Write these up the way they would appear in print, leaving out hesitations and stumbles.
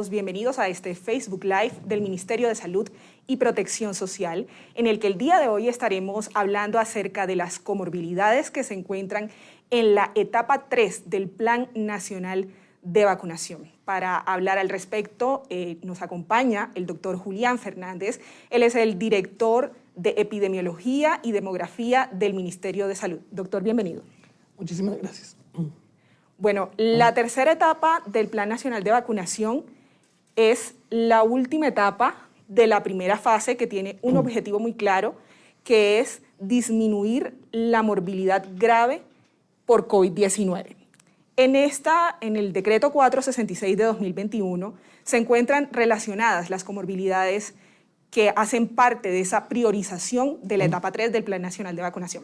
todos bienvenidos a este Facebook Live del Ministerio de Salud y Protección Social, en el que el día de hoy estaremos hablando acerca de las comorbilidades que se encuentran en la etapa 3 del Plan Nacional de Vacunación. Para hablar al respecto nos acompaña el doctor Julián Fernández. Él es el director de Epidemiología y Demografía del Ministerio de Salud. Doctor, bienvenido. Muchísimas gracias. Bueno, la tercera etapa del Plan Nacional de Vacunación es la última etapa de la primera fase, que tiene un objetivo muy claro, que es disminuir la morbilidad grave por COVID-19. En el decreto 466 de 2021 se encuentran relacionadas las comorbilidades que hacen parte de esa priorización de la etapa 3 del Plan Nacional de Vacunación.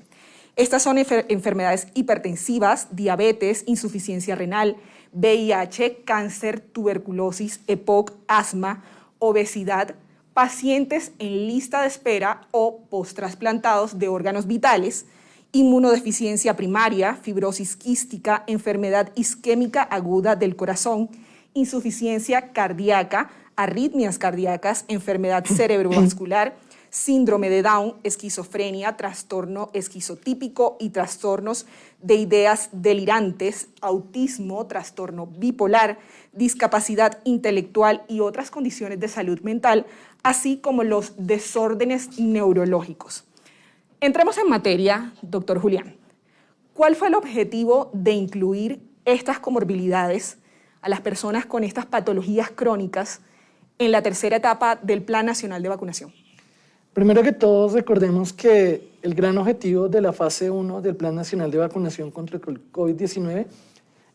Estas son enfermedades hipertensivas, diabetes, insuficiencia renal, VIH, cáncer, tuberculosis, EPOC, asma, obesidad, pacientes en lista de espera o post-trasplantados de órganos vitales, inmunodeficiencia primaria, fibrosis quística, enfermedad isquémica aguda del corazón, insuficiencia cardíaca, arritmias cardíacas, enfermedad cerebrovascular, síndrome de Down, esquizofrenia, trastorno esquizotípico y trastornos de ideas delirantes, autismo, trastorno bipolar, discapacidad intelectual y otras condiciones de salud mental, así como los desórdenes neurológicos. Entremos en materia, doctor Julián. ¿Cuál fue el objetivo de incluir estas comorbilidades a las personas con estas patologías crónicas en la tercera etapa del Plan Nacional de Vacunación? Primero que todo, recordemos que el gran objetivo de la fase 1 del Plan Nacional de Vacunación contra el COVID-19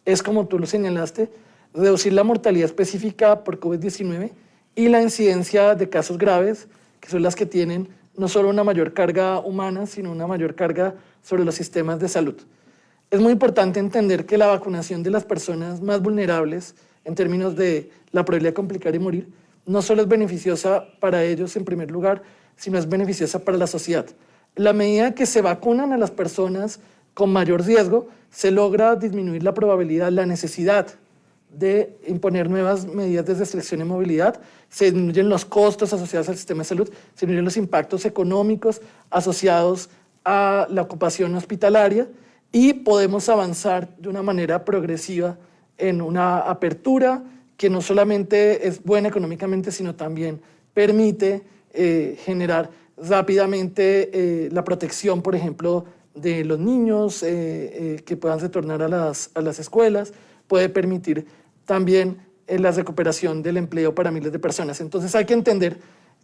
es, como tú lo señalaste, reducir la mortalidad específica por COVID-19 y la incidencia de casos graves, que son las que tienen no solo una mayor carga humana, sino una mayor carga sobre los sistemas de salud. Es muy importante entender que la vacunación de las personas más vulnerables, en términos de la probabilidad de complicar y morir, no solo es beneficiosa para ellos en primer lugar, sino es beneficiosa para la sociedad. En la medida que se vacunan a las personas con mayor riesgo, se logra disminuir la probabilidad, la necesidad de imponer nuevas medidas de restricción y movilidad, se disminuyen los costos asociados al sistema de salud, se disminuyen los impactos económicos asociados a la ocupación hospitalaria y podemos avanzar de una manera progresiva en una apertura que no solamente es buena económicamente, sino también permite generar rápidamente la protección, por ejemplo, de los niños que puedan retornar a las escuelas, puede permitir también la recuperación del empleo para miles de personas. Entonces hay que entender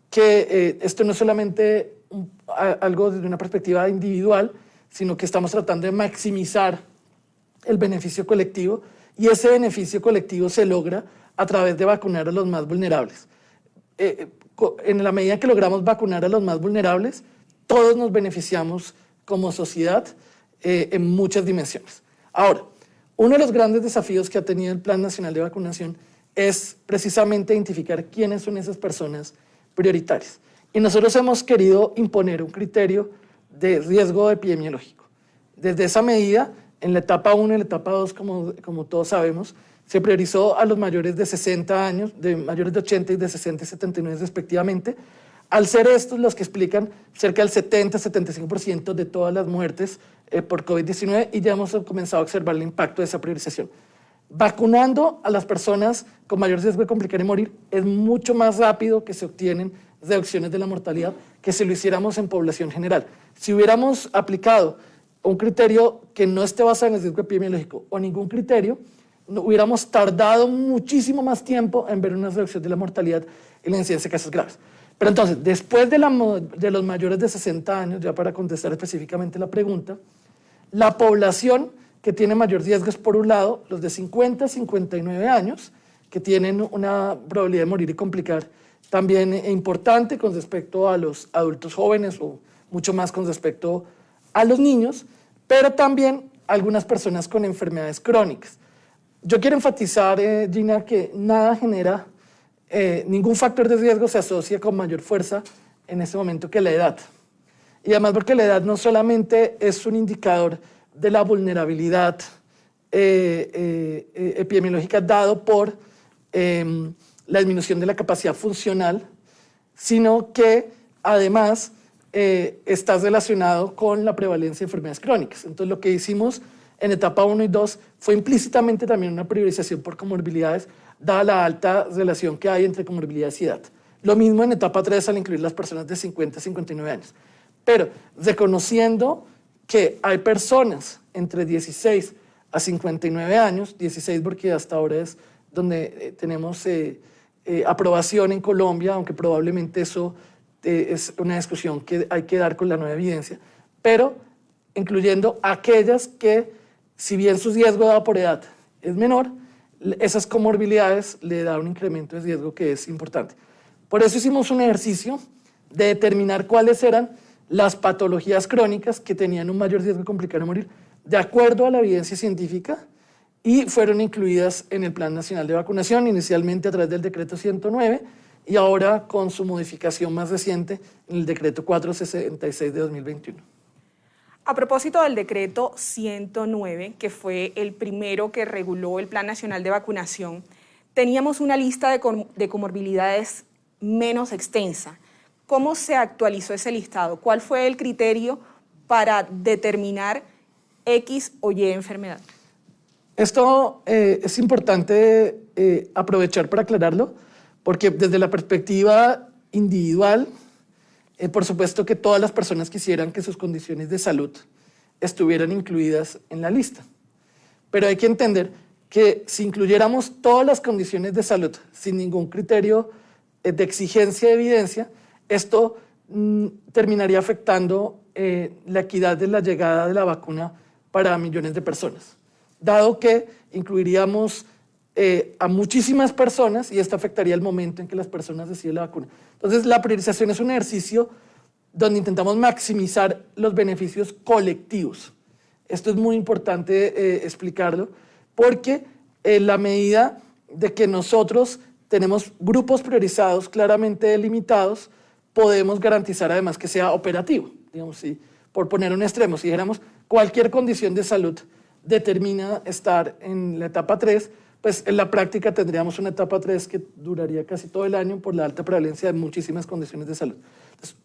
que esto no es solamente algo desde una perspectiva individual, sino que estamos tratando de maximizar el beneficio colectivo, y ese beneficio colectivo se logra a través de vacunar a los más vulnerables. En la medida que logramos vacunar a los más vulnerables, todos nos beneficiamos como sociedad en muchas dimensiones. Ahora, uno de los grandes desafíos que ha tenido el Plan Nacional de Vacunación es precisamente identificar quiénes son esas personas prioritarias. Y nosotros hemos querido imponer un criterio de riesgo epidemiológico. Desde esa medida, en la etapa 1 y la etapa 2, como todos sabemos, se priorizó a los mayores de 60 años, de mayores de 80 y de 60 y 79 respectivamente, al ser estos los que explican cerca del 70-75% de todas las muertes por COVID-19, y ya hemos comenzado a observar el impacto de esa priorización. Vacunando a las personas con mayor riesgo de complicar y morir es mucho más rápido que se obtienen reducciones de la mortalidad que si lo hiciéramos en población general. Si hubiéramos aplicado un criterio que no esté basado en el riesgo epidemiológico o ningún criterio, hubiéramos tardado muchísimo más tiempo en ver una reducción de la mortalidad y la incidencia de casos graves. Pero entonces, después de los mayores de 60 años, ya para contestar específicamente la pregunta, la población que tiene mayor riesgo es, por un lado, los de 50 a 59 años, que tienen una probabilidad de morir y complicar también importante con respecto a los adultos jóvenes o mucho más con respecto a los niños, pero también algunas personas con enfermedades crónicas. Yo quiero enfatizar, Gina, que nada genera, ningún factor de riesgo se asocia con mayor fuerza en este momento que la edad. Y además porque la edad no solamente es un indicador de la vulnerabilidad epidemiológica dado por la disminución de la capacidad funcional, sino que además está relacionado con la prevalencia de enfermedades crónicas. Entonces, lo que hicimos en etapa 1 y 2 fue implícitamente también una priorización por comorbilidades, dada la alta relación que hay entre comorbilidades y edad. Lo mismo en etapa 3 al incluir las personas de 50 a 59 años. Pero reconociendo que hay personas entre 16 a 59 años, 16 porque hasta ahora es donde tenemos aprobación en Colombia, aunque probablemente eso es una discusión que hay que dar con la nueva evidencia, pero incluyendo aquellas que, si bien su riesgo dado por edad es menor, esas comorbilidades le da un incremento de riesgo que es importante. Por eso hicimos un ejercicio de determinar cuáles eran las patologías crónicas que tenían un mayor riesgo de complicar o morir, de acuerdo a la evidencia científica, y fueron incluidas en el Plan Nacional de Vacunación, inicialmente a través del Decreto 109, y ahora con su modificación más reciente en el Decreto 466 de 2021. A propósito del Decreto 109, que fue el primero que reguló el Plan Nacional de Vacunación, teníamos una lista de comorbilidades menos extensa. ¿Cómo se actualizó ese listado? ¿Cuál fue el criterio para determinar X o Y enfermedad? Esto es importante aprovechar para aclararlo, porque desde la perspectiva individual, por supuesto que todas las personas quisieran que sus condiciones de salud estuvieran incluidas en la lista. Pero hay que entender que si incluyéramos todas las condiciones de salud sin ningún criterio de exigencia de evidencia, esto terminaría afectando la equidad de la llegada de la vacuna para millones de personas, dado que incluiríamos a muchísimas personas y esto afectaría el momento en que las personas deciden la vacuna. Entonces, la priorización es un ejercicio donde intentamos maximizar los beneficios colectivos. Esto es muy importante explicarlo, porque en la medida de que nosotros tenemos grupos priorizados claramente delimitados, podemos garantizar además que sea operativo. Digamos, si, por poner un extremo, si dijéramos cualquier condición de salud determina estar en la etapa 3, pues en la práctica tendríamos una etapa 3 que duraría casi todo el año por la alta prevalencia de muchísimas condiciones de salud. Entonces,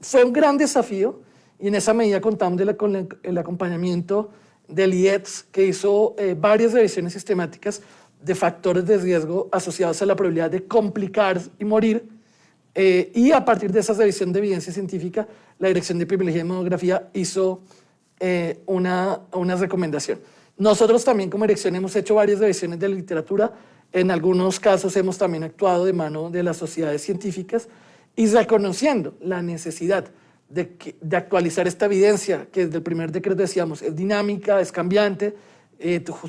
fue un gran desafío y en esa medida contamos con el acompañamiento del IETS, que hizo varias revisiones sistemáticas de factores de riesgo asociados a la probabilidad de complicar y morir, y a partir de esa revisión de evidencia científica, la Dirección de Epidemiología y Demografía hizo una recomendación. Nosotros también como dirección hemos hecho varias revisiones de literatura, en algunos casos hemos también actuado de mano de las sociedades científicas y reconociendo la necesidad de actualizar esta evidencia, que desde el primer decreto decíamos es dinámica, es cambiante,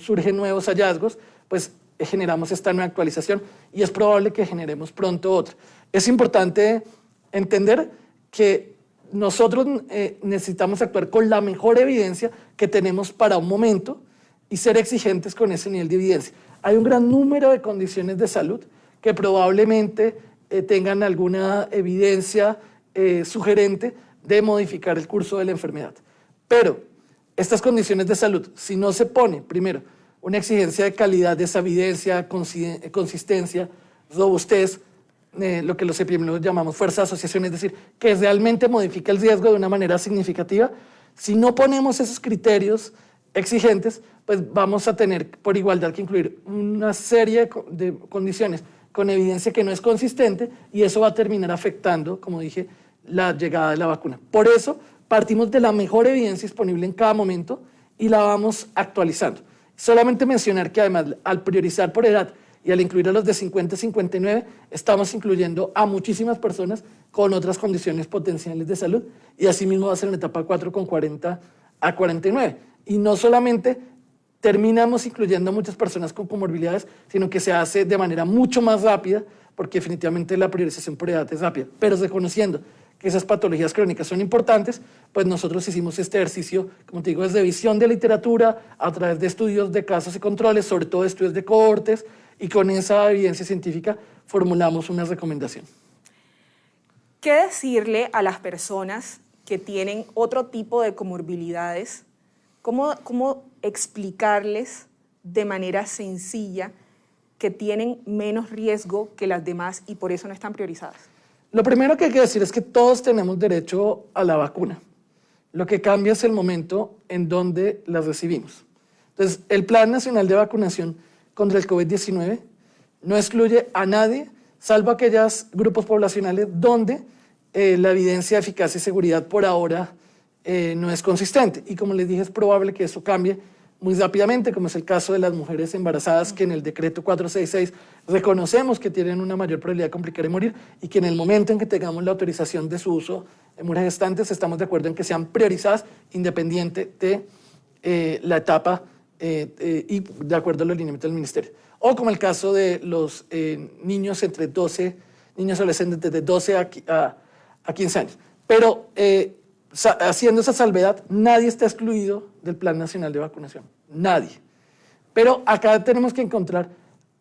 surgen nuevos hallazgos, pues generamos esta nueva actualización y es probable que generemos pronto otra. Es importante entender que nosotros necesitamos actuar con la mejor evidencia que tenemos para un momento y ser exigentes con ese nivel de evidencia. Hay un gran número de condiciones de salud que probablemente tengan alguna evidencia sugerente de modificar el curso de la enfermedad. Pero estas condiciones de salud, si no se pone, primero, una exigencia de calidad de esa evidencia, consistencia, robustez, lo que los epidemiólogos llamamos fuerza de asociación, es decir, que realmente modifica el riesgo de una manera significativa, si no ponemos esos criterios exigentes, pues vamos a tener por igualdad que incluir una serie de condiciones con evidencia que no es consistente y eso va a terminar afectando, como dije, la llegada de la vacuna. Por eso partimos de la mejor evidencia disponible en cada momento y la vamos actualizando. Solamente mencionar que además al priorizar por edad y al incluir a los de 50 a 59, estamos incluyendo a muchísimas personas con otras condiciones potenciales de salud y asimismo va a ser en etapa 4 con 40 a 49. Y no solamente terminamos incluyendo a muchas personas con comorbilidades, sino que se hace de manera mucho más rápida, porque definitivamente la priorización por edad es rápida, pero reconociendo que esas patologías crónicas son importantes, pues nosotros hicimos este ejercicio, como te digo, desde visión de literatura, a través de estudios de casos y controles, sobre todo estudios de cohortes, y con esa evidencia científica formulamos una recomendación. ¿Qué decirle a las personas que tienen otro tipo de comorbilidades? ¿Cómo explicarles de manera sencilla que tienen menos riesgo que las demás y por eso no están priorizadas? Lo primero que hay que decir es que todos tenemos derecho a la vacuna. Lo que cambia es el momento en donde la recibimos. Entonces, el Plan Nacional de Vacunación contra el COVID-19 no excluye a nadie, salvo aquellos grupos poblacionales donde la evidencia de eficacia y seguridad por ahora no es consistente. Y como les dije, es probable que eso cambie muy rápidamente, como es el caso de las mujeres embarazadas, que en el decreto 466 reconocemos que tienen una mayor probabilidad de complicar y morir, y que en el momento en que tengamos la autorización de su uso en mujeres gestantes, estamos de acuerdo en que sean priorizadas independiente de la etapa y de acuerdo a los lineamientos del ministerio. O como el caso de los niños niños adolescentes de 12 a 15 años. Pero haciendo esa salvedad, nadie está excluido del Plan Nacional de Vacunación. Nadie. Pero acá tenemos que encontrar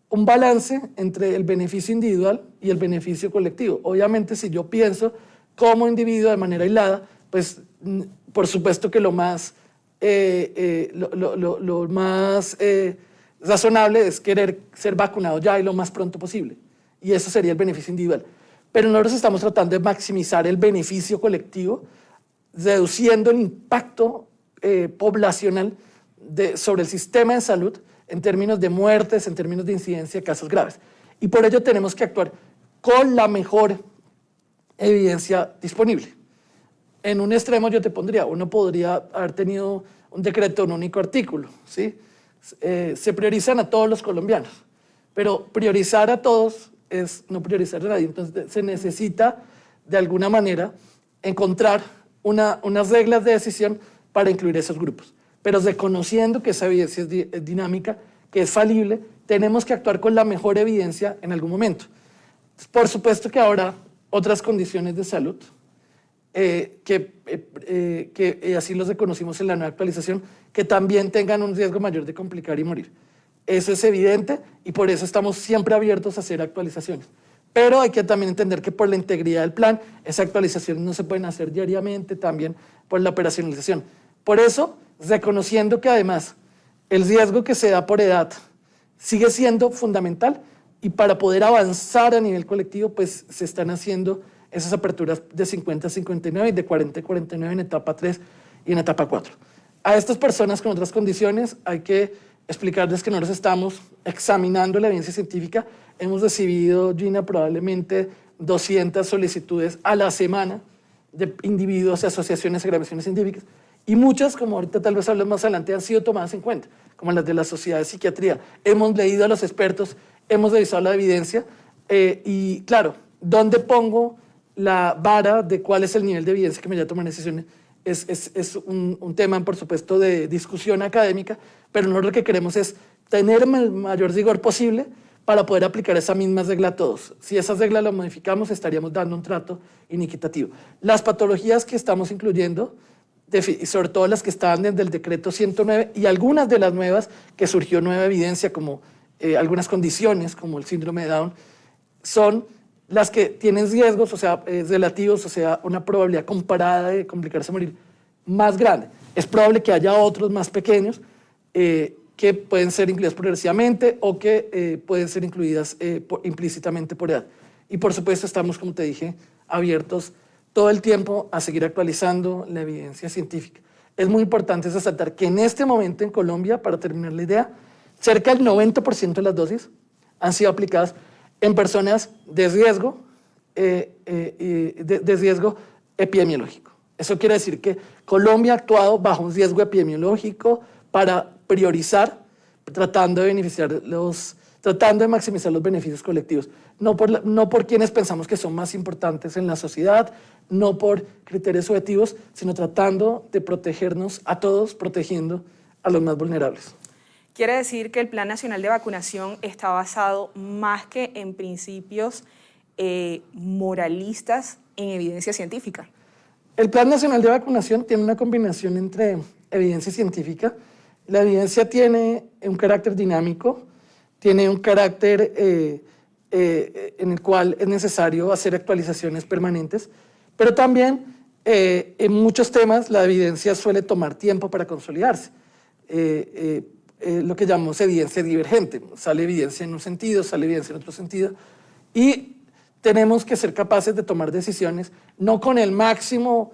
un balance entre el beneficio individual y el beneficio colectivo. Obviamente, si yo pienso como individuo de manera aislada, pues por supuesto que lo más razonable es querer ser vacunado ya y lo más pronto posible. Y eso sería el beneficio individual. Pero nosotros estamos tratando de maximizar el beneficio colectivo, reduciendo el impacto poblacional sobre el sistema de salud en términos de muertes, en términos de incidencia de casos graves. Y por ello tenemos que actuar con la mejor evidencia disponible. En un extremo yo te pondría, uno podría haber tenido un decreto en un único artículo, ¿sí? Se priorizan a todos los colombianos, pero priorizar a todos es no priorizar a nadie. Entonces se necesita de alguna manera encontrar unas reglas de decisión para incluir esos grupos. Pero reconociendo que esa evidencia es dinámica, que es falible, tenemos que actuar con la mejor evidencia en algún momento. Por supuesto que habrá otras condiciones de salud, que así los reconocimos en la nueva actualización, que también tengan un riesgo mayor de complicar y morir. Eso es evidente y por eso estamos siempre abiertos a hacer actualizaciones. Pero hay que también entender que por la integridad del plan, esas actualizaciones no se pueden hacer diariamente, también por la operacionalización. Por eso, reconociendo que además el riesgo que se da por edad sigue siendo fundamental y para poder avanzar a nivel colectivo, pues se están haciendo esas aperturas de 50 a 59 y de 40 a 49 en etapa 3 y en etapa 4. A estas personas con otras condiciones hay que explicarles que nosotros estamos examinando la evidencia científica. Hemos recibido, Gina, probablemente 200 solicitudes a la semana de individuos y asociaciones de grabaciones científicas, y muchas, como ahorita tal vez hablemos más adelante, han sido tomadas en cuenta, como las de la Sociedad de Psiquiatría. Hemos leído a los expertos, hemos revisado la evidencia y, claro, ¿dónde pongo la vara de cuál es el nivel de evidencia que me voy a tomar decisiones? Es un tema, por supuesto, de discusión académica, pero nosotros lo que queremos es tener el mayor rigor posible para poder aplicar esa misma regla a todos. Si esas reglas las modificamos, estaríamos dando un trato inequitativo. Las patologías que estamos incluyendo, y sobre todo las que estaban desde el decreto 109 y algunas de las nuevas que surgió nueva evidencia, como algunas condiciones, como el síndrome de Down, son las que tienen riesgos, o sea, relativos, o sea, una probabilidad comparada de complicarse o morir más grande. Es probable que haya otros más pequeños que pueden ser incluidas progresivamente o que pueden ser incluidas implícitamente por edad. Y por supuesto estamos, como te dije, abiertos todo el tiempo a seguir actualizando la evidencia científica. Es muy importante resaltar que en este momento en Colombia, para terminar la idea, cerca del 90% de las dosis han sido aplicadas en personas de riesgo, de riesgo epidemiológico. Eso quiere decir que Colombia ha actuado bajo un riesgo epidemiológico para priorizar, tratando de maximizar los beneficios colectivos, no por quienes pensamos que son más importantes en la sociedad, no por criterios subjetivos, sino tratando de protegernos a todos, protegiendo a los más vulnerables. Quiere decir que el Plan Nacional de Vacunación está basado más que en principios moralistas en evidencia científica. El Plan Nacional de Vacunación tiene una combinación entre evidencia científica. La evidencia tiene un carácter dinámico, tiene un carácter en el cual es necesario hacer actualizaciones permanentes, pero también en muchos temas la evidencia suele tomar tiempo para consolidarse. lo que llamamos evidencia divergente. Sale evidencia en un sentido, sale evidencia en otro sentido. Y tenemos que ser capaces de tomar decisiones, no con el máximo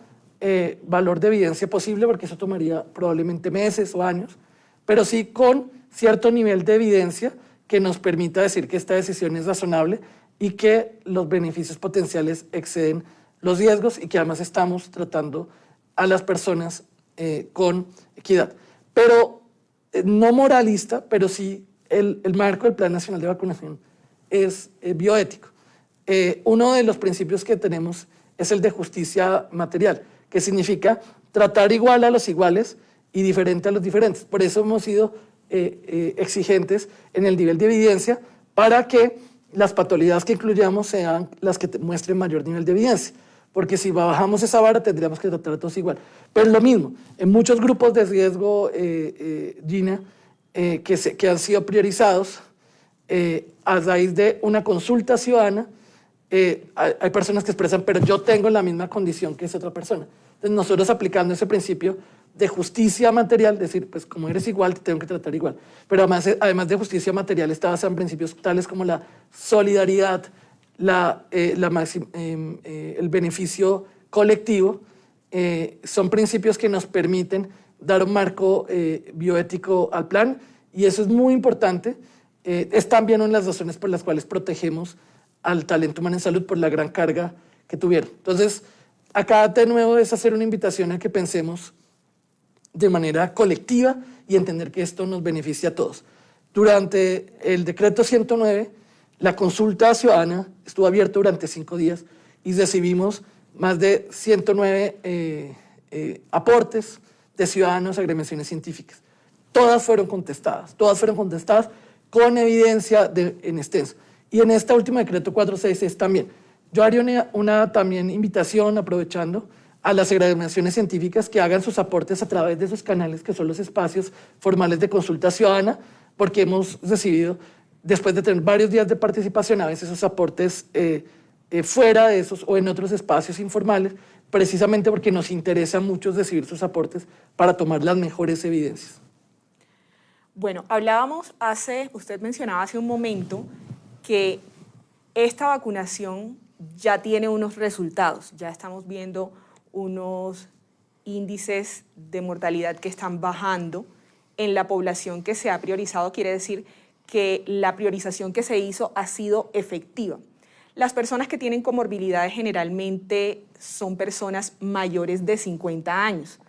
valor de evidencia posible, porque eso tomaría probablemente meses o años, pero sí con cierto nivel de evidencia que nos permita decir que esta decisión es razonable y que los beneficios potenciales exceden los riesgos y que además estamos tratando a las personas con equidad. Pero no moralista, pero sí el marco del Plan Nacional de Vacunación es bioético. Uno de los principios que tenemos es el de justicia material, que significa tratar igual a los iguales y diferente a los diferentes. Por eso hemos sido exigentes en el nivel de evidencia para que las patologías que incluyamos sean las que muestren mayor nivel de evidencia. Porque si bajamos esa vara tendríamos que tratar a todos igual. Pero es lo mismo, en muchos grupos de riesgo, Gina, que han sido priorizados a raíz de una consulta ciudadana, hay personas que expresan, pero yo tengo la misma condición que esa otra persona. Entonces nosotros aplicando ese principio de justicia material, decir, pues como eres igual, te tengo que tratar igual. Pero además de justicia material, está basada en principios tales como la solidaridad, el beneficio colectivo, son principios que nos permiten dar un marco bioético al plan, y eso es muy importante. Es también una de las razones por las cuales protegemos al talento humano en salud por la gran carga que tuvieron. Entonces, acá de nuevo es hacer una invitación a que pensemos de manera colectiva y entender que esto nos beneficia a todos. Durante el decreto 109, la consulta ciudadana estuvo abierta durante 5 días y recibimos más de 109 aportes de ciudadanos a agremiaciones científicas. Todas fueron contestadas con evidencia en extenso. Y en este último decreto 466 también. Yo haría una también invitación, aprovechando, a las agremiaciones científicas que hagan sus aportes a través de esos canales que son los espacios formales de consulta ciudadana, porque hemos recibido, después de tener varios días de participación, a veces esos aportes fuera de esos o en otros espacios informales, precisamente porque nos interesa mucho recibir sus aportes para tomar las mejores evidencias. Bueno, usted mencionaba hace un momento que esta vacunación ya tiene unos resultados, ya estamos viendo unos índices de mortalidad que están bajando en la población que se ha priorizado, quiere decir que la priorización que se hizo ha sido efectiva. Las personas que tienen comorbilidades generalmente son personas mayores de 50 años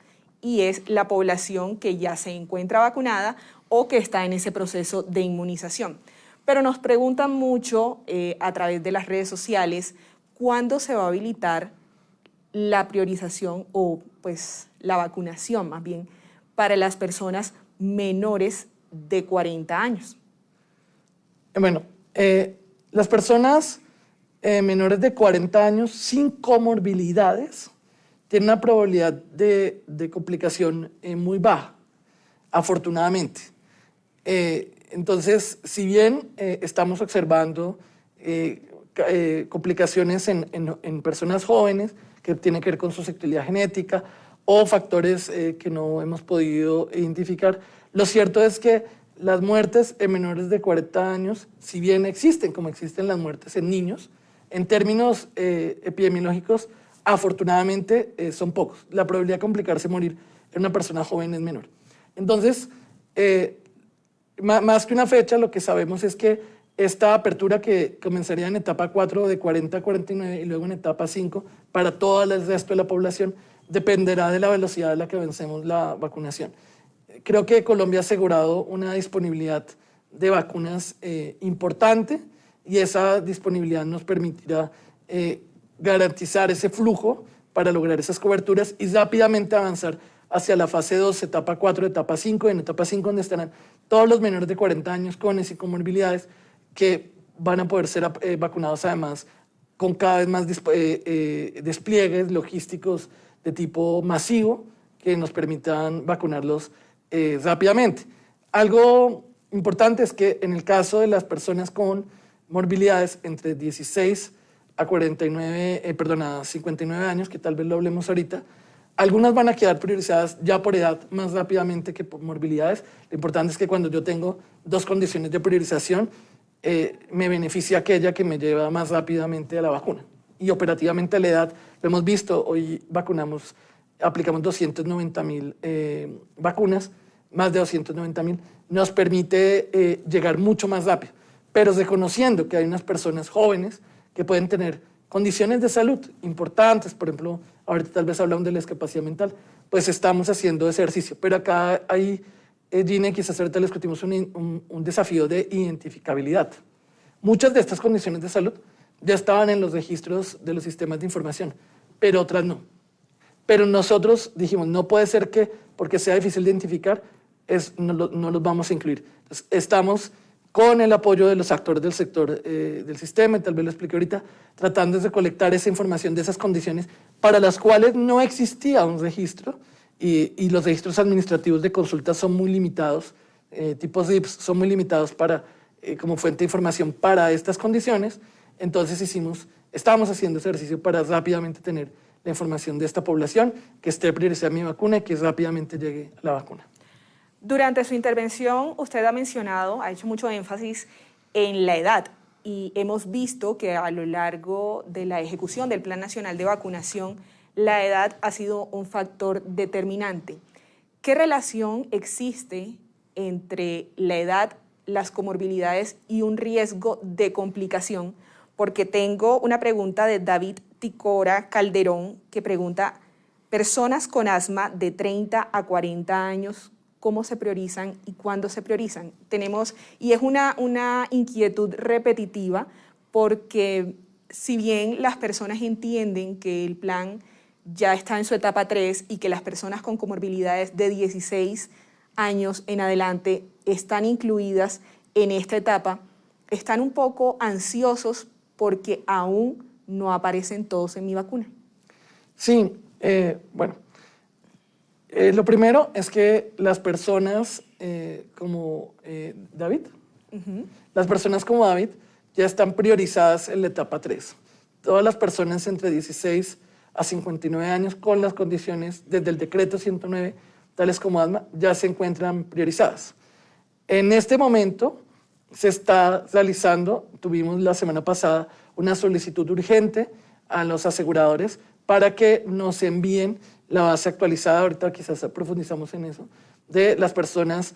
y es la población que ya se encuentra vacunada o que está en ese proceso de inmunización. Pero nos preguntan mucho a través de las redes sociales cuándo se va a habilitar la priorización o pues la vacunación más bien para las personas menores de 40 años. Bueno, las personas menores de 40 años sin comorbilidades tienen una probabilidad de complicación muy baja, afortunadamente. Entonces, si bien estamos observando complicaciones en personas jóvenes que tienen que ver con susceptibilidad genética o factores que no hemos podido identificar, lo cierto es que las muertes en menores de 40 años, si bien existen, como existen las muertes en niños, en términos epidemiológicos, afortunadamente son pocos. La probabilidad de complicarse morir en una persona joven es menor. Entonces, más que una fecha, lo que sabemos es que esta apertura que comenzaría en etapa 4 de 40 a 49 y luego en etapa 5 para todo el resto de la población dependerá de la velocidad a la que avancemos la vacunación. Creo que Colombia ha asegurado una disponibilidad de vacunas importante y esa disponibilidad nos permitirá garantizar ese flujo para lograr esas coberturas y rápidamente avanzar hacia la fase 2, etapa 4, etapa 5, en etapa 5 donde estarán todos los menores de 40 años con y comorbilidades que van a poder ser vacunados además con cada vez más despliegues logísticos de tipo masivo que nos permitan vacunarlos rápidamente. Algo importante es que en el caso de las personas con morbilidades entre 16 a 59, a 59 años, que tal vez lo hablemos ahorita, Algunas van a quedar priorizadas ya por edad más rápidamente que por morbilidades. Lo importante es que cuando yo tengo dos condiciones de priorización, me beneficia aquella que me lleva más rápidamente a la vacuna. Y operativamente a la edad, lo hemos visto, hoy aplicamos 290.000 vacunas, más de 290.000, nos permite llegar mucho más rápido, pero reconociendo que hay unas personas jóvenes que pueden tener condiciones de salud importantes, por ejemplo, ahorita tal vez hablamos de la discapacidad mental, pues estamos haciendo ejercicio, pero acá hay, Gina, quizás ahorita le discutimos un desafío de identificabilidad. Muchas de estas condiciones de salud ya estaban en los registros de los sistemas de información, pero otras no. Pero nosotros dijimos, no puede ser que, porque sea difícil de identificar, no los vamos a incluir. Entonces, estamos con el apoyo de los actores del sector del sistema, y tal vez lo explique ahorita, tratando de colectar esa información de esas condiciones para las cuales no existía un registro, y los registros administrativos de consulta son muy limitados, tipos RIPS son muy limitados como fuente de información para estas condiciones. Entonces estábamos haciendo ese ejercicio para rápidamente tener la información de esta población, que esté priorizada mi vacuna y que rápidamente llegue a la vacuna. Durante su intervención, usted ha hecho mucho énfasis en la edad, y hemos visto que a lo largo de la ejecución del Plan Nacional de Vacunación, la edad ha sido un factor determinante. ¿Qué relación existe entre la edad, las comorbilidades y un riesgo de complicación? Porque tengo una pregunta de David Ticora Calderón, que pregunta: personas con asma de 30 a 40 años, ¿cómo se priorizan y cuándo se priorizan? Y es una inquietud repetitiva, porque si bien las personas entienden que el plan ya está en su etapa 3 y que las personas con comorbilidades de 16 años en adelante están incluidas en esta etapa, están un poco ansiosos porque aún no aparecen todos en mi vacuna. Sí, bueno, lo primero es que las personas como David, las personas como David ya están priorizadas en la etapa 3. Todas las personas entre 16 a 59 años con las condiciones desde el decreto 109, tales como asma, ya se encuentran priorizadas. En este momento se está realizando, tuvimos la semana pasada una solicitud urgente a los aseguradores para que nos envíen la base actualizada, ahorita quizás profundizamos en eso, de las personas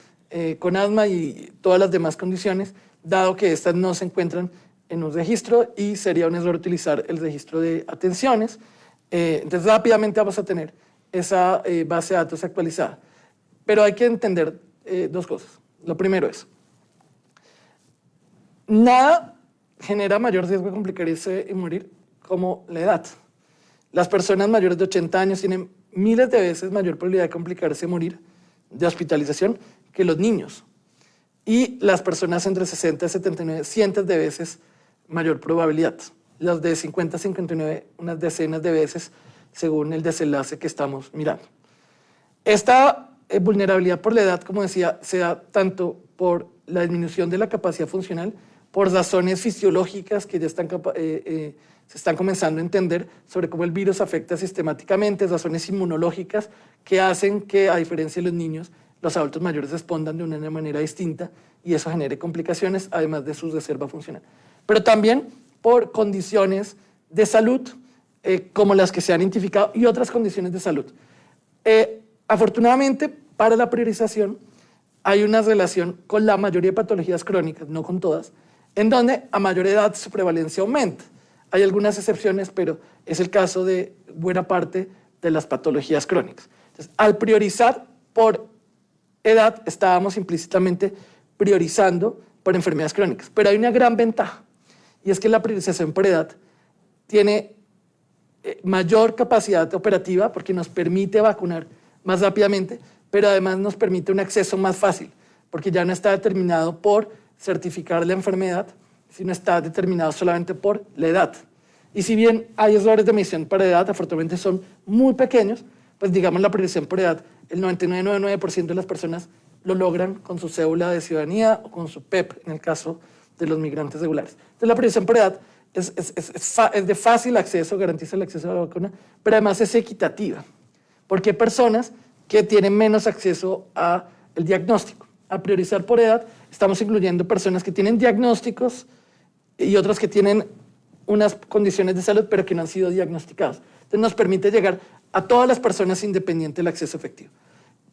con asma y todas las demás condiciones, dado que estas no se encuentran en un registro y sería un error utilizar el registro de atenciones. Entonces rápidamente vamos a tener esa base de datos actualizada. Pero hay que entender dos cosas. Lo primero es, nada genera mayor riesgo de complicarse y morir como la edad. Las personas mayores de 80 años tienen miles de veces mayor probabilidad de complicarse y morir de hospitalización que los niños. Y las personas entre 60 y 79, cientos de veces mayor probabilidad. Los de 50 a 59, unas decenas de veces, según el desenlace que estamos mirando. Esta vulnerabilidad por la edad, como decía, se da tanto por la disminución de la capacidad funcional, por razones fisiológicas que ya se están comenzando a entender sobre cómo el virus afecta sistemáticamente, razones inmunológicas que hacen que, a diferencia de los niños, los adultos mayores respondan de una manera distinta y eso genere complicaciones, además de su reserva funcional. Pero también por condiciones de salud, como las que se han identificado, y otras condiciones de salud. Afortunadamente, para la priorización, hay una relación con la mayoría de patologías crónicas, no con todas, en donde a mayor edad su prevalencia aumenta. Hay algunas excepciones, pero es el caso de buena parte de las patologías crónicas. Entonces, al priorizar por edad, estábamos implícitamente priorizando por enfermedades crónicas. Pero hay una gran ventaja, y es que la priorización por edad tiene mayor capacidad operativa porque nos permite vacunar más rápidamente, pero además nos permite un acceso más fácil, porque ya no está determinado por certificar la enfermedad, sino está determinado solamente por la edad. Y si bien hay errores de medición para edad, afortunadamente son muy pequeños, pues digamos la priorización por edad, el 99,99% de las personas lo logran con su cédula de ciudadanía o con su PEP, en el caso de los migrantes regulares. Entonces la priorización por edad es de fácil acceso, garantiza el acceso a la vacuna, pero además es equitativa, porque hay personas que tienen menos acceso al diagnóstico. Al priorizar por edad, estamos incluyendo personas que tienen diagnósticos y otras que tienen unas condiciones de salud, pero que no han sido diagnosticadas. Entonces nos permite llegar a todas las personas independiente del acceso efectivo.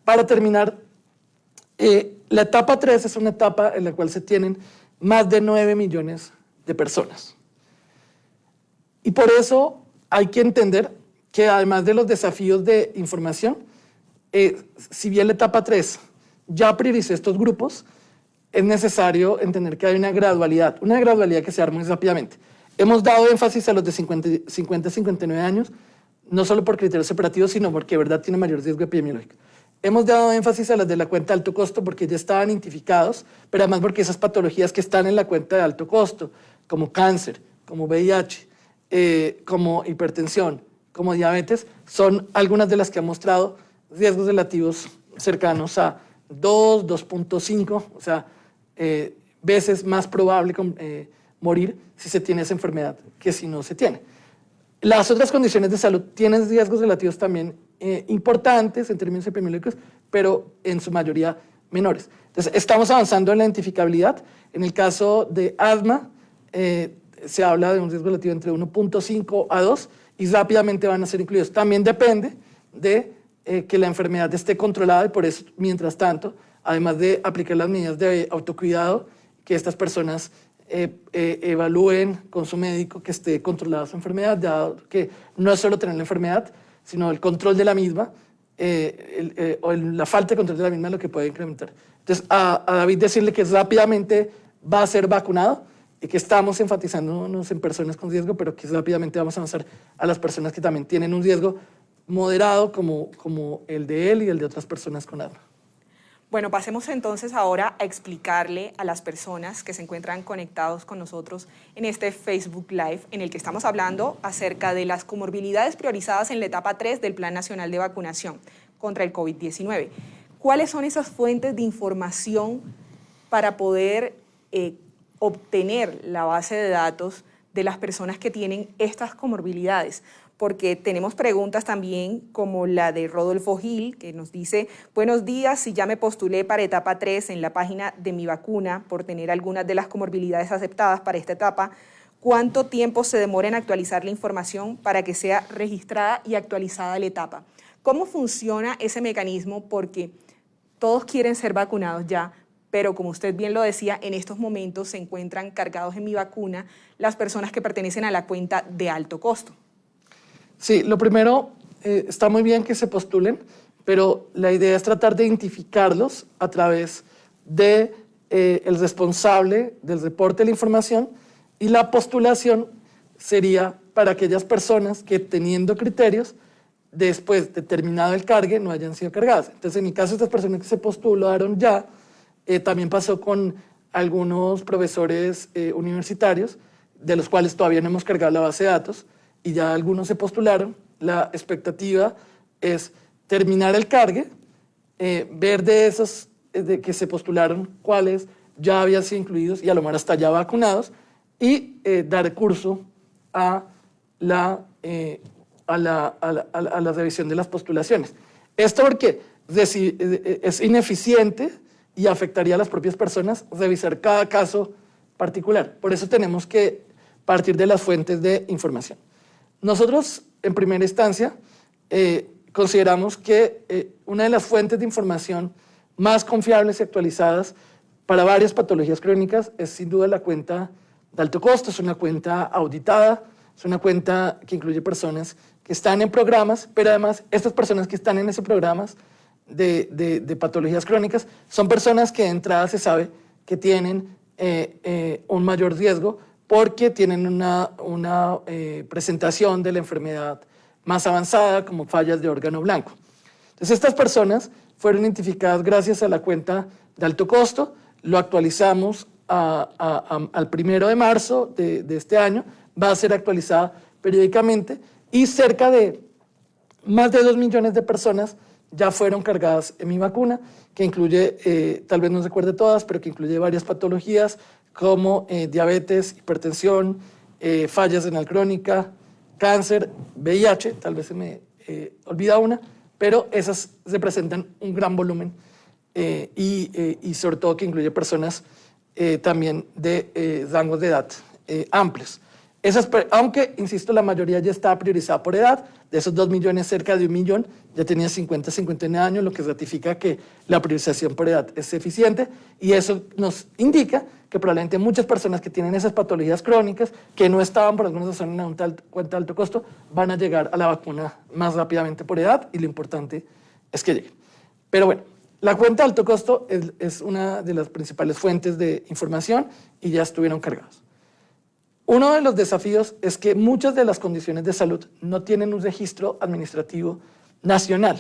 Para terminar, la etapa 3 es una etapa en la cual se tienen más de 9 millones de personas. Y por eso hay que entender que además de los desafíos de información, si bien la etapa 3 ya priorizó estos grupos, es necesario entender que hay una gradualidad que se arma muy rápidamente. Hemos dado énfasis a los de 50 a 59 años, no solo por criterios operativos, sino porque de verdad tiene mayor riesgo epidemiológico. Hemos dado énfasis a las de la cuenta de alto costo porque ya estaban identificados, pero además porque esas patologías que están en la cuenta de alto costo, como cáncer, como VIH, como hipertensión, como diabetes, son algunas de las que han mostrado riesgos relativos cercanos a 2.5, o sea, veces más probable morir si se tiene esa enfermedad que si no se tiene. Las otras condiciones de salud tienen riesgos relativos también importantes en términos epidemiológicos, pero en su mayoría menores. Entonces, estamos avanzando en la identificabilidad. En el caso de asma, se habla de un riesgo relativo entre 1.5 a 2 y rápidamente van a ser incluidos. También depende de que la enfermedad esté controlada y por eso, mientras tanto, además de aplicar las medidas de autocuidado, que estas personas evalúen con su médico que esté controlada su enfermedad, dado que no es solo tener la enfermedad, sino el control de la misma, o la falta de control de la misma es lo que puede incrementar. Entonces, a David decirle que rápidamente va a ser vacunado y que estamos enfatizándonos en personas con riesgo, pero que rápidamente vamos a avanzar a las personas que también tienen un riesgo moderado, como el de él y el de otras personas con asma. Bueno, pasemos entonces ahora a explicarle a las personas que se encuentran conectados con nosotros en este Facebook Live, en el que estamos hablando acerca de las comorbilidades priorizadas en la etapa 3 del Plan Nacional de Vacunación contra el COVID-19. ¿Cuáles son esas fuentes de información para poder obtener la base de datos de las personas que tienen estas comorbilidades? Porque tenemos preguntas también como la de Rodolfo Gil, que nos dice: buenos días, si ya me postulé para etapa 3 en la página de mi vacuna por tener algunas de las comorbilidades aceptadas para esta etapa, ¿cuánto tiempo se demora en actualizar la información para que sea registrada y actualizada la etapa? ¿Cómo funciona ese mecanismo? Porque todos quieren ser vacunados ya, pero como usted bien lo decía, en estos momentos se encuentran cargados en mi vacuna las personas que pertenecen a la cuenta de alto costo. Sí, lo primero, está muy bien que se postulen, pero la idea es tratar de identificarlos a través de el responsable del reporte de la información, y la postulación sería para aquellas personas que, teniendo criterios, después de terminado el cargue, no hayan sido cargadas. Entonces, en mi caso, estas personas que se postularon ya, también pasó con algunos profesores universitarios, de los cuales todavía no hemos cargado la base de datos, y ya algunos se postularon. La expectativa es terminar el cargue, ver de esos de que se postularon cuáles ya habían sido incluidos y a lo mejor hasta ya vacunados, y dar curso a la revisión de las postulaciones. Esto porque es ineficiente y afectaría a las propias personas revisar cada caso particular. Por eso tenemos que partir de las fuentes de información. Nosotros, en primera instancia, consideramos que una de las fuentes de información más confiables y actualizadas para varias patologías crónicas es sin duda la cuenta de alto costo. Es una cuenta auditada, es una cuenta que incluye personas que están en programas, pero además estas personas que están en esos programas de patologías crónicas son personas que de entrada se sabe que tienen un mayor riesgo porque tienen una presentación de la enfermedad más avanzada, como fallas de órgano blanco. Entonces, estas personas fueron identificadas gracias a la cuenta de alto costo. Lo actualizamos al 1 de marzo de este año. Va a ser actualizada periódicamente y cerca de más de 2 millones de personas ya fueron cargadas en mi vacuna, que incluye, tal vez no recuerde todas, pero que incluye varias patologías como diabetes, hipertensión, fallas renal crónica, cáncer, VIH, tal vez se me olvida una, pero esas representan un gran volumen y sobre todo que incluye personas también de rangos de edad amplios. Aunque, insisto, la mayoría ya está priorizada por edad, de esos 2 millones, cerca de 1 millón ya tenía 51 años, lo que ratifica que la priorización por edad es eficiente y eso nos indica que probablemente muchas personas que tienen esas patologías crónicas, que no estaban por alguna razón en una cuenta de alto costo, van a llegar a la vacuna más rápidamente por edad y lo importante es que lleguen. Pero bueno, la cuenta de alto costo es una de las principales fuentes de información y ya estuvieron cargados. Uno de los desafíos es que muchas de las condiciones de salud no tienen un registro administrativo nacional.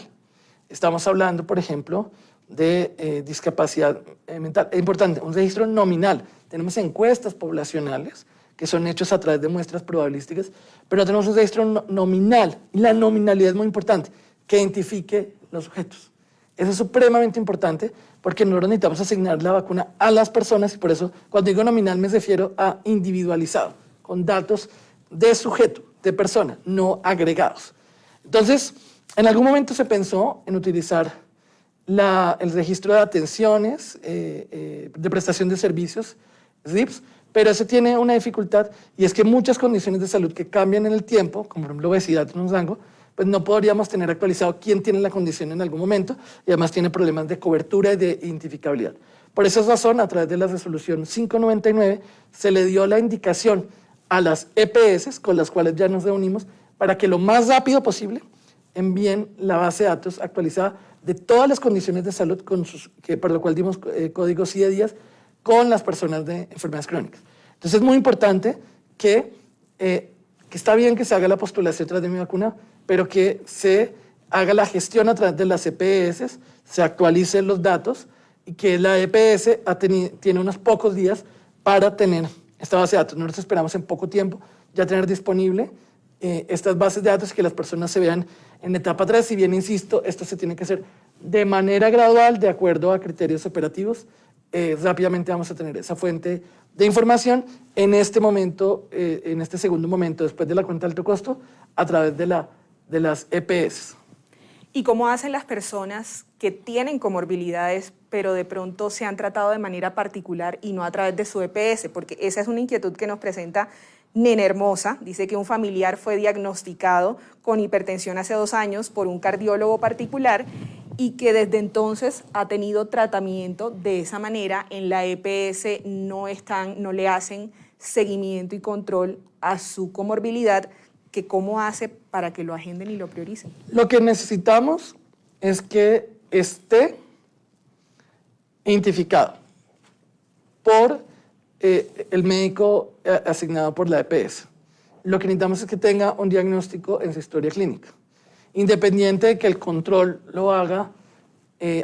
Estamos hablando, por ejemplo, de discapacidad mental. Es importante, un registro nominal. Tenemos encuestas poblacionales que son hechos a través de muestras probabilísticas, pero no tenemos un registro nominal. Y la nominalidad es muy importante, que identifique los sujetos. Eso es supremamente importante porque nosotros necesitamos asignar la vacuna a las personas y por eso cuando digo nominal me refiero a individualizado, con datos de sujeto, de persona, no agregados. Entonces, en algún momento se pensó en utilizar el registro de atenciones, de prestación de servicios, RIPS, pero eso tiene una dificultad y es que muchas condiciones de salud que cambian en el tiempo, como por ejemplo obesidad en un rango, pues no podríamos tener actualizado quién tiene la condición en algún momento y además tiene problemas de cobertura y de identificabilidad. Por esa razón, a través de la resolución 599, se le dio la indicación a las EPS, con las cuales ya nos reunimos, para que lo más rápido posible envíen la base de datos actualizada de todas las condiciones de salud, por lo cual dimos códigos y días con las personas de enfermedades crónicas. Entonces es muy importante que está bien que se haga la postulación tras de mi vacuna, pero que se haga la gestión a través de las EPS, se actualicen los datos y que la EPS tiene unos pocos días para tener esta base de datos. Nosotros esperamos en poco tiempo ya tener disponible estas bases de datos y que las personas se vean en etapa 3. Si bien, insisto, esto se tiene que hacer de manera gradual, de acuerdo a criterios operativos. Rápidamente vamos a tener esa fuente de información en este momento, en este segundo momento, después de la cuenta de alto costo, a través de las EPS. ¿Y cómo hacen las personas que tienen comorbilidades, pero de pronto se han tratado de manera particular y no a través de su EPS? Porque esa es una inquietud que nos presenta Nena Hermosa. Dice que un familiar fue diagnosticado con hipertensión hace 2 años por un cardiólogo particular y que desde entonces ha tenido tratamiento de esa manera. En la EPS no le hacen seguimiento y control a su comorbilidad. Que ¿cómo hace para que lo agenden y lo prioricen? Lo que necesitamos es que esté identificado por el médico asignado por la EPS. Lo que necesitamos es que tenga un diagnóstico en su historia clínica, independiente de que el control lo haga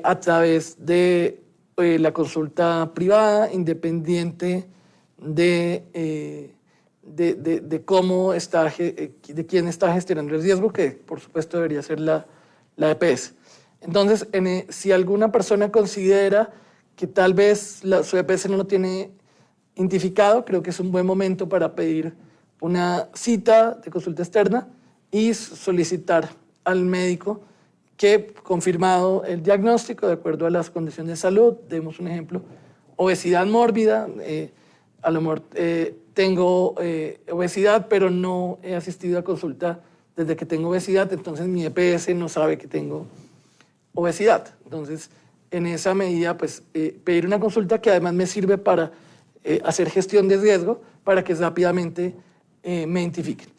a través de la consulta privada, independiente de cómo de quién está gestionando el riesgo, que por supuesto debería ser la EPS. Entonces, si alguna persona considera que tal vez su EPS no lo tiene identificado, creo que es un buen momento para pedir una cita de consulta externa y solicitar al médico que, confirmado el diagnóstico de acuerdo a las condiciones de salud, demos un ejemplo, obesidad mórbida, a lo mejor tengo obesidad, pero no he asistido a consulta desde que tengo obesidad, entonces mi EPS no sabe que tengo obesidad. Entonces, en esa medida, pues, pedir una consulta que además me sirve para hacer gestión de riesgo, para que rápidamente me identifiquen.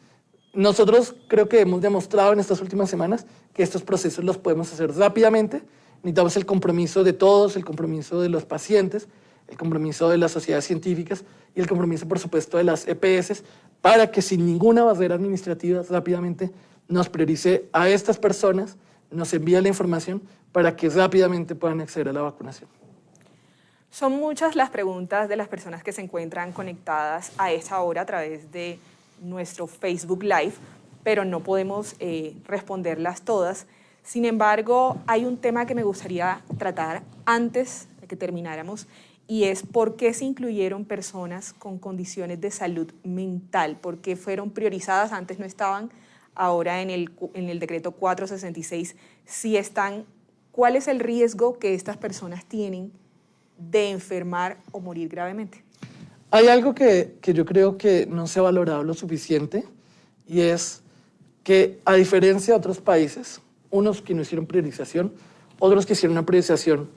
Nosotros creo que hemos demostrado en estas últimas semanas que estos procesos los podemos hacer rápidamente. Necesitamos el compromiso de todos, el compromiso de los pacientes, el compromiso de las sociedades científicas y el compromiso, por supuesto, de las EPS para que sin ninguna barrera administrativa rápidamente nos priorice a estas personas, nos envíe la información para que rápidamente puedan acceder a la vacunación. Son muchas las preguntas de las personas que se encuentran conectadas a esta hora a través de nuestro Facebook Live, pero no podemos responderlas todas. Sin embargo, hay un tema que me gustaría tratar antes de que termináramos y es por qué se incluyeron personas con condiciones de salud mental, por qué fueron priorizadas, antes no estaban, ahora en el decreto 466, sí están, ¿cuál es el riesgo que estas personas tienen de enfermar o morir gravemente? Hay algo que yo creo que no se ha valorado lo suficiente, y es que, a diferencia de otros países, unos que no hicieron priorización, otros que hicieron una priorización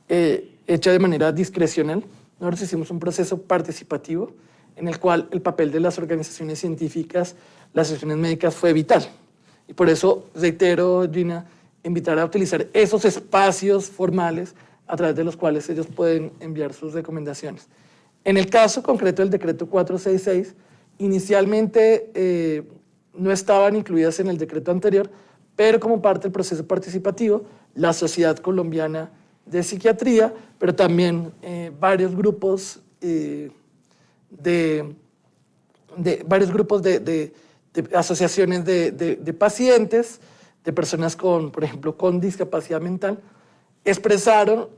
hecha de manera discrecional, nosotros hicimos un proceso participativo en el cual el papel de las organizaciones científicas, las asociaciones médicas fue vital. Y por eso reitero, Gina, invitar a utilizar esos espacios formales a través de los cuales ellos pueden enviar sus recomendaciones. En el caso concreto del decreto 466, inicialmente no estaban incluidas en el decreto anterior, pero como parte del proceso participativo, la Sociedad Colombiana de Psiquiatría, pero también varios grupos de asociaciones de pacientes, de personas con, por ejemplo, con discapacidad mental, expresaron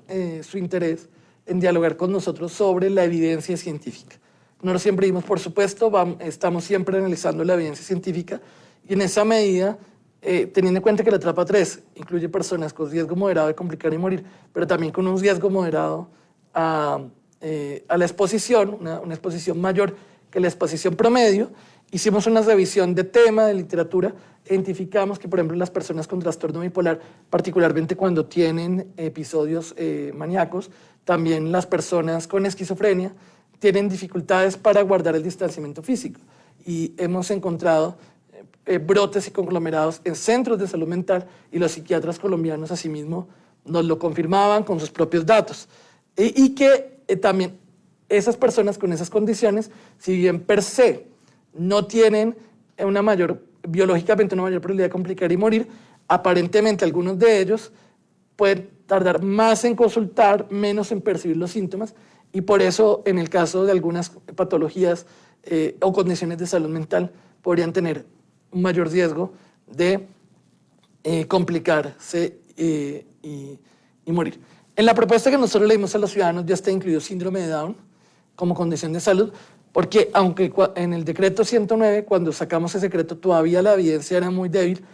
su interés en dialogar con nosotros sobre la evidencia científica. Nosotros siempre dimos, por supuesto, estamos siempre analizando la evidencia científica, y en esa medida, teniendo en cuenta que la etapa 3 incluye personas con riesgo moderado de complicar y morir, pero también con un riesgo moderado a la exposición, una exposición mayor que la exposición promedio, hicimos una revisión de tema, de literatura, identificamos que, por ejemplo, las personas con trastorno bipolar, particularmente cuando tienen episodios maníacos, también las personas con esquizofrenia, tienen dificultades para guardar el distanciamiento físico. Y hemos encontrado brotes y conglomerados en centros de salud mental, y los psiquiatras colombianos asimismo nos lo confirmaban con sus propios datos. Y que también esas personas con esas condiciones, si bien per se no tienen biológicamente una mayor probabilidad de complicar y morir, aparentemente algunos de ellos pueden tardar más en consultar, menos en percibir los síntomas, y por eso en el caso de algunas patologías o condiciones de salud mental podrían tener un mayor riesgo de complicarse y morir. En la propuesta que nosotros le dimos a los ciudadanos ya está incluido síndrome de Down como condición de salud, porque aunque en el decreto 109, cuando sacamos ese decreto, todavía la evidencia era muy débil,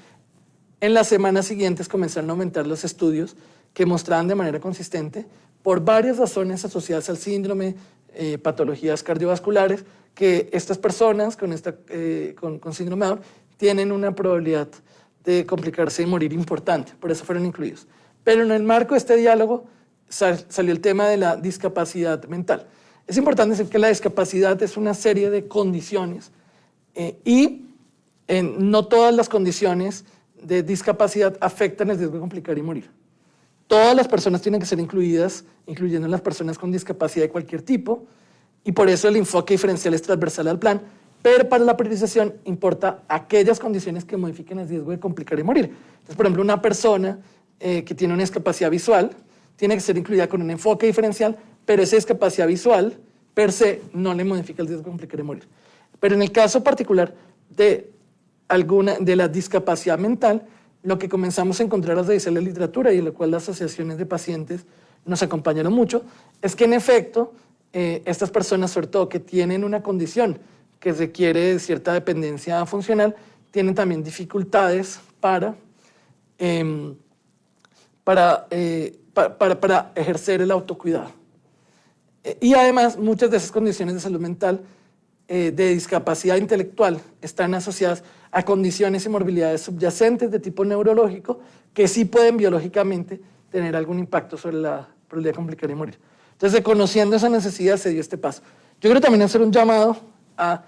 en las semanas siguientes comenzaron a aumentar los estudios que mostraban de manera consistente, por varias razones asociadas al síndrome, patologías cardiovasculares, que estas personas con síndrome de Down tienen una probabilidad de complicarse y morir importante, por eso fueron incluidos. Pero en el marco de este diálogo salió el tema de la discapacidad mental. Es importante decir que la discapacidad es una serie de condiciones y no todas las condiciones de discapacidad afectan el riesgo de complicar y morir. Todas las personas tienen que ser incluidas, incluyendo las personas con discapacidad de cualquier tipo, y por eso el enfoque diferencial es transversal al plan, pero para la priorización importa aquellas condiciones que modifiquen el riesgo de complicar y morir. Entonces, por ejemplo, una persona que tiene una discapacidad visual tiene que ser incluida con un enfoque diferencial, pero esa discapacidad visual per se no le modifica el riesgo de complicar y morir. Pero en el caso particular de la discapacidad mental, lo que comenzamos a encontrar al revisar la literatura, y en la cual las asociaciones de pacientes nos acompañaron mucho, es que en efecto estas personas, sobre todo que tienen una condición que requiere cierta dependencia funcional, tienen también dificultades para ejercer el autocuidado. Y además, muchas de esas condiciones de salud mental de discapacidad intelectual están asociadas a condiciones y morbilidades subyacentes de tipo neurológico que sí pueden biológicamente tener algún impacto sobre la probabilidad de complicar y morir. Entonces, reconociendo esa necesidad, se dio este paso. Yo creo también hacer un llamado a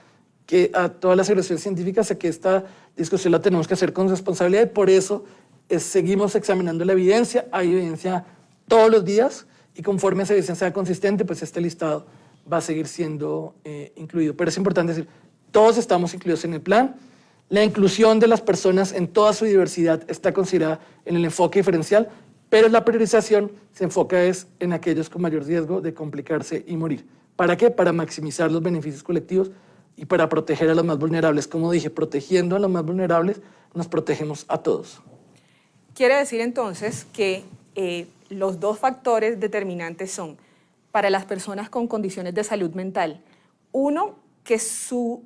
todas las agrupaciones científicas a que esta discusión la tenemos que hacer con responsabilidad, y por eso seguimos examinando la evidencia. Hay evidencia todos los días, y conforme esa evidencia sea consistente, pues este listado va a seguir siendo incluido. Pero es importante decir, todos estamos incluidos en el plan. La inclusión de las personas en toda su diversidad está considerada en el enfoque diferencial, pero la priorización se enfoca en aquellos con mayor riesgo de complicarse y morir. ¿Para qué? Para maximizar los beneficios colectivos y para proteger a los más vulnerables. Como dije, protegiendo a los más vulnerables, nos protegemos a todos. Quiere decir entonces que los dos factores determinantes son, para las personas con condiciones de salud mental, uno, que su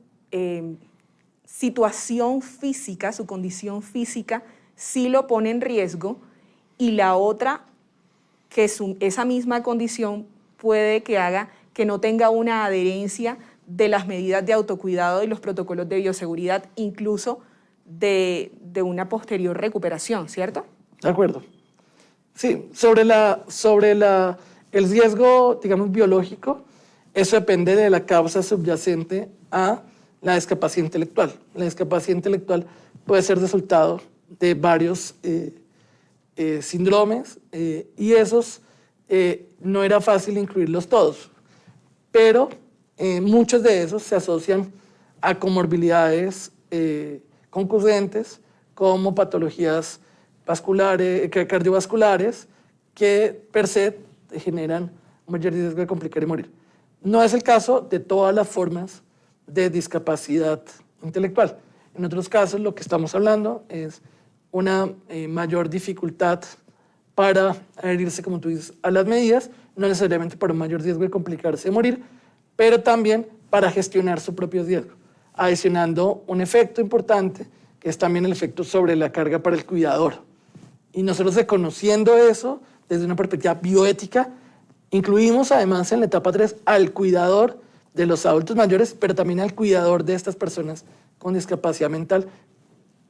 situación física, su condición física, sí lo pone en riesgo, y la otra, que esa misma condición puede que haga que no tenga una adherencia de las medidas de autocuidado y los protocolos de bioseguridad, incluso de una posterior recuperación, ¿cierto? De acuerdo. Sí, el riesgo, digamos, biológico, eso depende de la causa subyacente a la discapacidad intelectual. La discapacidad intelectual puede ser resultado de varios síndromes y esos no era fácil incluirlos todos, pero muchos de esos se asocian a comorbilidades concurrentes como patologías cardiovasculares que per se generan mayor riesgo de complicar y morir. No es el caso de todas las formas de discapacidad intelectual. En otros casos, lo que estamos hablando es una mayor dificultad para adherirse, como tú dices, a las medidas, no necesariamente por un mayor riesgo de complicarse y morir, pero también para gestionar su propio riesgo, adicionando un efecto importante, que es también el efecto sobre la carga para el cuidador. Y nosotros, reconociendo eso desde una perspectiva bioética, incluimos además en la etapa 3 al cuidador de los adultos mayores, pero también al cuidador de estas personas con discapacidad mental,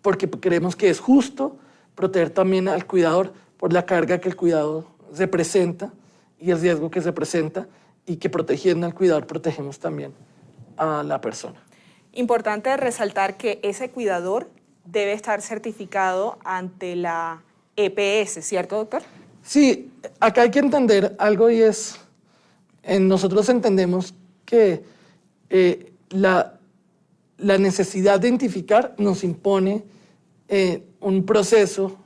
porque creemos que es justo proteger también al cuidador por la carga que el cuidado representa y el riesgo que representa, y que protegiendo al cuidador protegemos también a la persona. Importante resaltar que ese cuidador debe estar certificado ante la EPS, ¿cierto, doctor? Sí, acá hay que entender algo, y es, nosotros entendemos que la necesidad de identificar nos impone un proceso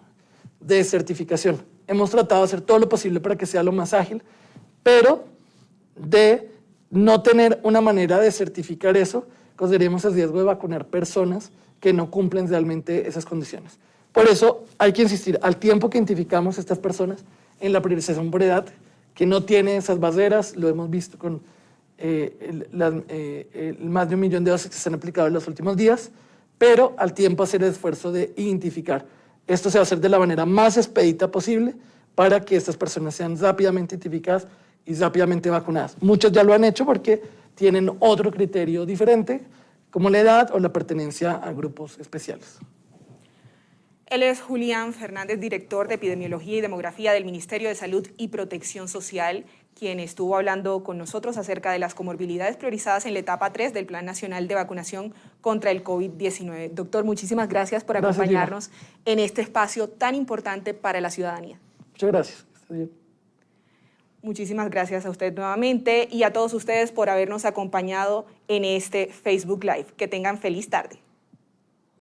de certificación. Hemos tratado de hacer todo lo posible para que sea lo más ágil, pero de no tener una manera de certificar eso, correríamos el riesgo de vacunar personas que no cumplen realmente esas condiciones. Por eso hay que insistir, al tiempo que identificamos a estas personas, en la priorización por edad, que no tiene esas barreras, lo hemos visto con más de 1 millón de dosis que se han aplicado en los últimos días, pero al tiempo hacer el esfuerzo de identificar. Esto se va a hacer de la manera más expedita posible para que estas personas sean rápidamente identificadas y rápidamente vacunadas. Muchos ya lo han hecho porque tienen otro criterio diferente, como la edad o la pertenencia a grupos especiales. Él es Julián Fernández, director de Epidemiología y Demografía del Ministerio de Salud y Protección Social, quien estuvo hablando con nosotros acerca de las comorbilidades priorizadas en la etapa 3 del Plan Nacional de Vacunación contra el COVID-19. Doctor, muchísimas gracias por acompañarnos en este espacio tan importante para la ciudadanía. Muchas gracias. Está bien. Muchísimas gracias a usted nuevamente y a todos ustedes por habernos acompañado en este Facebook Live. Que tengan feliz tarde.